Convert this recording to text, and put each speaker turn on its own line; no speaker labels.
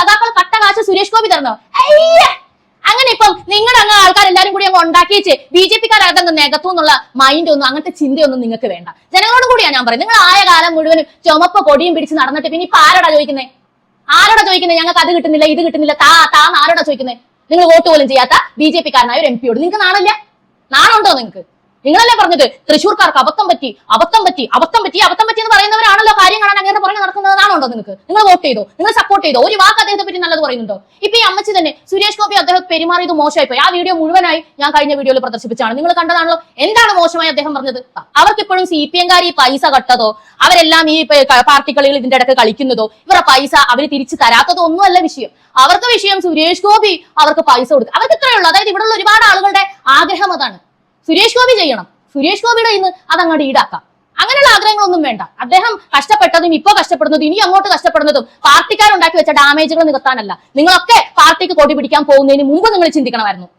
സദാക്കൾ കട്ട കാശ് സുരേഷ് ഗോപി തരണോ? അങ്ങനെ ഇപ്പം നിങ്ങളുടെ അങ്ങ് ആൾക്കാരെല്ലാരും കൂടി അങ്ങ് ഉണ്ടാക്കിച്ച് BJP-ക്കാരതങ്ങ് നികത്തു എന്നുള്ള മൈൻഡ് ഒന്നും അങ്ങനത്തെ ചിന്തയൊന്നും നിങ്ങൾക്ക് വേണ്ട. ജനങ്ങളോട് കൂടിയാണ് ഞാൻ പറയുന്നത്. നിങ്ങൾ ആയ കാലം മുഴുവനും ചുമപ്പ് കൊടിയും പിടിച്ച് നടന്നിട്ട് പിന്നെ ഇപ്പൊ ആരോടാ ചോദിക്കുന്നത്? ഞങ്ങൾക്ക് അത് കിട്ടുന്നില്ല, ഇത് കിട്ടുന്നില്ല, താന്ന് ആരോടാ ചോദിക്കുന്നത്? നിങ്ങൾ വോട്ട് പോലും ചെയ്യാത്ത BJP-ക്കാരനായ ഒരു MP യോട് നിങ്ങൾക്ക് നാണമില്ല? നാണുണ്ടോ നിങ്ങൾക്ക്? നിങ്ങളല്ലേ പറഞ്ഞത് തൃശ്ശൂർക്കാർക്ക് അബദ്ധം പറ്റി എന്ന് പറയുന്നവരാണല്ലോ കാര്യം കാണാൻ അങ്ങനെ പുറകെ നടക്കുന്നതാണോ നിങ്ങൾക്ക്? നിങ്ങൾ വോട്ട് ചെയ്തോ? നിങ്ങൾ സപ്പോർട്ട് ചെയ്തോ? ഒരു വാക്ക് അദ്ദേഹത്തെ പറ്റി നല്ലത് പറയുന്നുണ്ടോ? ഇപ്പൊ ഈ അമ്മച്ചി തന്നെ സുരേഷ് ഗോപി അദ്ദേഹം പെരുമാറിയത് മോശമായിപ്പോയി. ആ വീഡിയോ മുഴുവനായി ഞാൻ കഴിഞ്ഞ വീഡിയോയിൽ പ്രദർശിപ്പിച്ചാണ്, നിങ്ങൾ കണ്ടതാണല്ലോ. എന്താണ് മോശമായി അദ്ദേഹം പറഞ്ഞത്? അവർക്കിപ്പോഴും CPM-കാർ ഈ പൈസ കട്ടതോ, അവരെല്ലാം ഈ പാർട്ടി കളികൾ ഇതിന്റെ ഇടയ്ക്ക് കളിക്കുന്നതോ, ഇവരുടെ പൈസ അവർ തിരിച്ചു തരാത്തതോ ഒന്നുമല്ല വിഷയം. അവർക്ക് വിഷയം സുരേഷ് ഗോപി അവർക്ക് പൈസ കൊടുക്കുക. അവർക്ക് ഇത്രയേ ഉള്ളൂ. അതായത് ഇവിടെയുള്ള ഒരുപാട് ആളുകളുടെ ആഗ്രഹം അതാണ്, സുരേഷ് ഗോപി ചെയ്യണം, സുരേഷ് ഗോപിയുടെ ഇന്ന് അതങ്ങോട്ട് ഈടാക്കാം. അങ്ങനെയുള്ള ആഗ്രഹങ്ങളൊന്നും വേണ്ട. അദ്ദേഹം കഷ്ടപ്പെട്ടതും ഇപ്പൊ കഷ്ടപ്പെടുന്നതും ഇനി അങ്ങോട്ട് കഷ്ടപ്പെടുന്നതും പാർട്ടിക്കാരുണ്ടാക്കി വെച്ച ഡാമേജുകൾ നികത്താനല്ല. നിങ്ങളൊക്കെ പാർട്ടിക്ക് കൊടി പിടിക്കാൻ പോകുന്നതിന് മുമ്പ് നിങ്ങൾ ചിന്തിക്കണമായിരുന്നു.